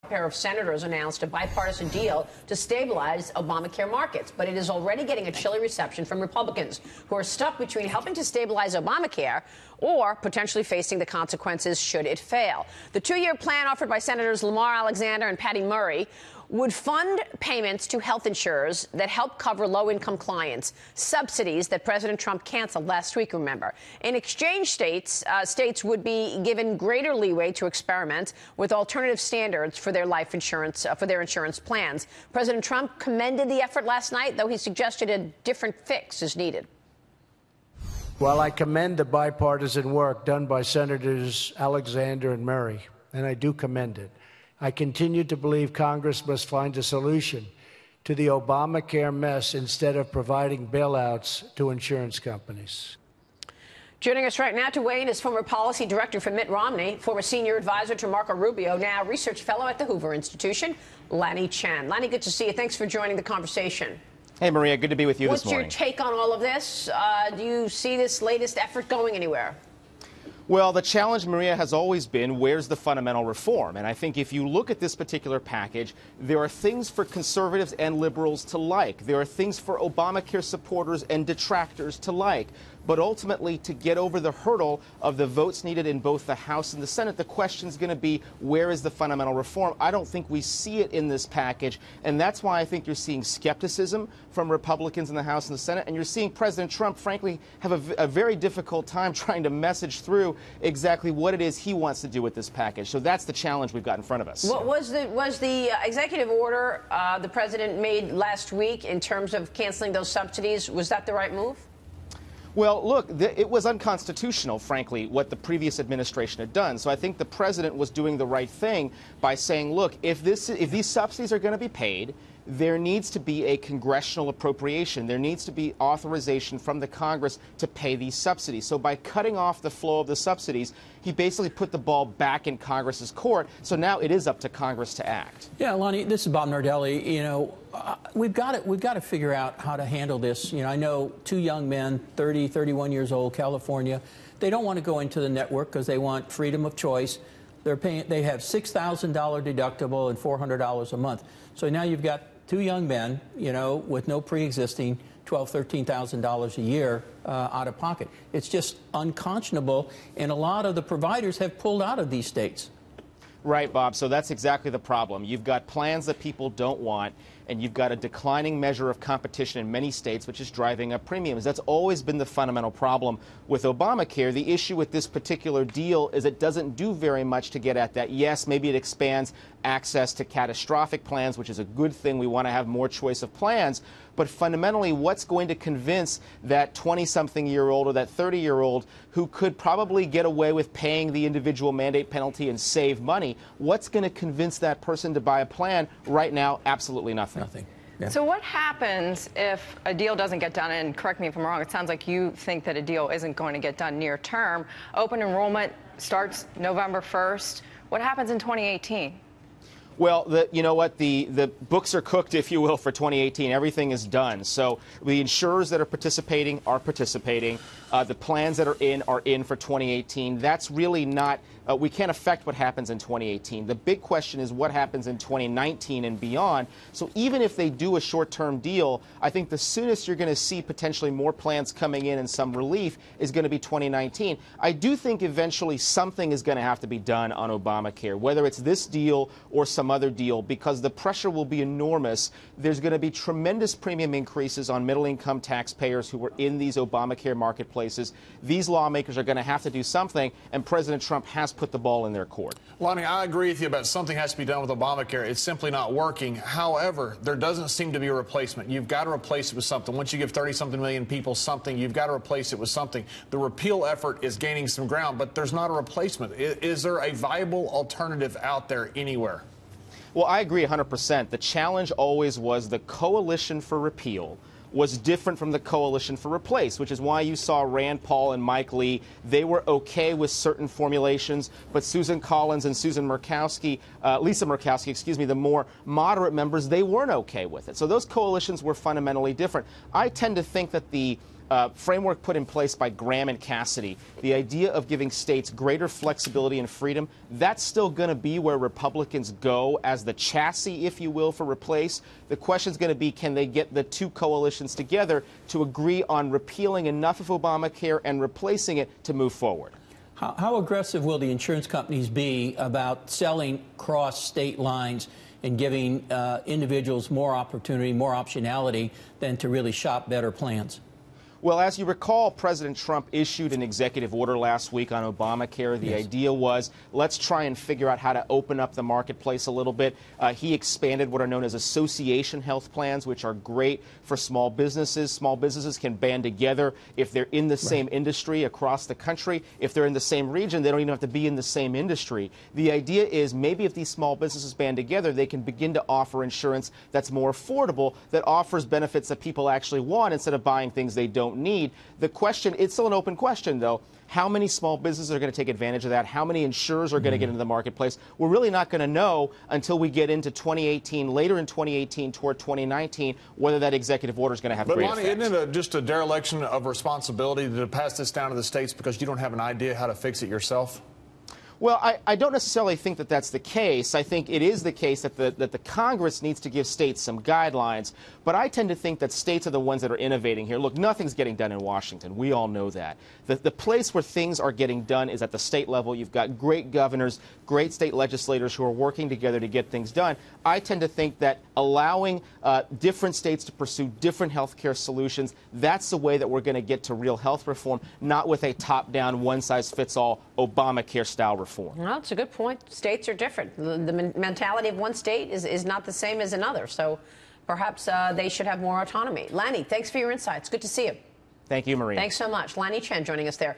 A pair of senators announced a bipartisan deal to stabilize Obamacare markets, but it is already getting a chilly reception from Republicans who are stuck between helping to stabilize Obamacare or potentially facing the consequences should it fail. The two-year plan offered by Senators Lamar Alexander and Patty Murray would fund payments to health insurers that help cover low-income clients, subsidies that President Trump canceled last week, remember. In exchange, states would be given greater leeway to experiment with alternative standards for their life insurance, for their insurance plans. President Trump commended the effort last night, though he suggested a different fix is needed. While I commend the bipartisan work done by Senators Alexander and Murray, and I do commend it, I continue to believe Congress must find a solution to the Obamacare mess instead of providing bailouts to insurance companies. Joining us right now to weigh in is former policy director for Mitt Romney, former senior advisor to Marco Rubio, now research fellow at the Hoover Institution, Lanhee Chen. Lanhee, good to see you. Thanks for joining the conversation. Hey, Maria, good to be with you this morning. What's your take on all of this? Do you see this latest effort going anywhere? Well, the challenge, Maria, has always been where's the fundamental reform? And I think if you look at this particular package, there are things for conservatives and liberals to like. There are things for Obamacare supporters and detractors to like. But ultimately, to get over the hurdle of the votes needed in both the House and the Senate, the question is going to be, where is the fundamental reform? I don't think we see it in this package, and that's why I think you're seeing skepticism from Republicans in the House and the Senate, and you're seeing President Trump, frankly, have a very difficult time trying to message through exactly what it is he wants to do with this package. So that's the challenge we've got in front of us. What was the executive order the president made last week in terms of canceling those subsidies? Was that the right move? Well, look, it was unconstitutional, frankly, what the previous administration had done. So I think the president was doing the right thing by saying, look, if these subsidies are going to be paid, there needs to be a congressional appropriation. There needs to be authorization from the Congress to pay these subsidies. So by cutting off the flow of the subsidies, he basically put the ball back in Congress's court. So now it is up to Congress to act. Yeah, Lanhee, this is Bob Nardelli. You know, we've got to figure out how to handle this. You know, I know two young men, 30, 31 years old, California. They don't want to go into the network because they want freedom of choice. They have $6,000 deductible and $400 a month. So now you've got two young men, you know, with no pre-existing $12,000, $13,000 a year out of pocket. It's just unconscionable, and a lot of the providers have pulled out of these states. Right, Bob. So that's exactly the problem. You've got plans that people don't want, and you've got a declining measure of competition in many states, which is driving up premiums. That's always been the fundamental problem with Obamacare. The issue with this particular deal is it doesn't do very much to get at that. Yes, maybe it expands access to catastrophic plans, which is a good thing. We want to have more choice of plans. But fundamentally, what's going to convince that 20-something-year-old or that 30-year-old who could probably get away with paying the individual mandate penalty and save money, what's going to convince that person to buy a plan right now? Absolutely nothing. Nothing. Yeah. So what happens if a deal doesn't get done? And correct me if I'm wrong, it sounds like you think that a deal isn't going to get done near term. Open enrollment starts November 1st. What happens in 2018? Well, you know what? The books are cooked, if you will, for 2018. Everything is done. So the insurers that are participating are participating. The plans that are in for 2018. That's really not we can't affect what happens in 2018. The big question is what happens in 2019 and beyond. So even if they do a short-term deal, I think the soonest you're going to see potentially more plans coming in and some relief is going to be 2019. I do think eventually something is going to have to be done on Obamacare, whether it's this deal or some other deal, because the pressure will be enormous. There's going to be tremendous premium increases on middle-income taxpayers who are in these Obamacare marketplaces. These lawmakers are going to have to do something, and President Trump has put the ball in their court. Lanhee, I agree with you about something has to be done with Obamacare. It's simply not working. However, there doesn't seem to be a replacement. You've got to replace it with something. Once you give 30-something million people something, you've got to replace it with something. The repeal effort is gaining some ground, but there's not a replacement. Is there a viable alternative out there anywhere? Well, I agree 100%. The challenge always was the coalition for repeal was different from the coalition for replace, which is why you saw Rand Paul and Mike Lee. They were okay with certain formulations, but Susan Collins and Lisa Murkowski, excuse me, the more moderate members, they weren't okay with it. So those coalitions were fundamentally different. I tend to think that the framework put in place by Graham and Cassidy, the idea of giving states greater flexibility and freedom, that's still going to be where Republicans go as the chassis, if you will, for replace. The question is going to be, can they get the two coalitions together to agree on repealing enough of Obamacare and replacing it to move forward? How aggressive will the insurance companies be about selling cross state lines and giving individuals more opportunity, more optionality than to really shop better plans? Well, as you recall, President Trump issued an executive order last week on Obamacare. The idea was, let's try and figure out how to open up the marketplace a little bit. He expanded what are known as association health plans, which are great for small businesses. Small businesses can band together if they're in the same industry across the country. If they're in the same region, they don't even have to be in the same industry. The idea is maybe if these small businesses band together, they can begin to offer insurance that's more affordable, that offers benefits that people actually want instead of buying things they don't need. The question, it's still an open question, though. How many small businesses are going to take advantage of that? How many insurers are going to get into the marketplace? We're really not going to know until we get into 2018, later in 2018 toward 2019, whether that executive order is going to have great effect. But, Lanhee, isn't it just a dereliction of responsibility to pass this down to the states because you don't have an idea how to fix it yourself? Well, I don't necessarily think that that's the case. I think it is the case that the Congress needs to give states some guidelines. But I tend to think that states are the ones that are innovating here. Look, nothing's getting done in Washington. We all know that. The place where things are getting done is at the state level. You've got great governors, great state legislators who are working together to get things done. I tend to think that allowing different states to pursue different health care solutions, that's the way that we're going to get to real health reform, not with a top-down, one-size-fits-all Obamacare-style reform. Well, it's a good point. States are different. The mentality of one state is not the same as another. So perhaps they should have more autonomy. Lanhee, thanks for your insights. Good to see you. Thank you, Maria. Thanks so much. Lanhee Chen joining us there.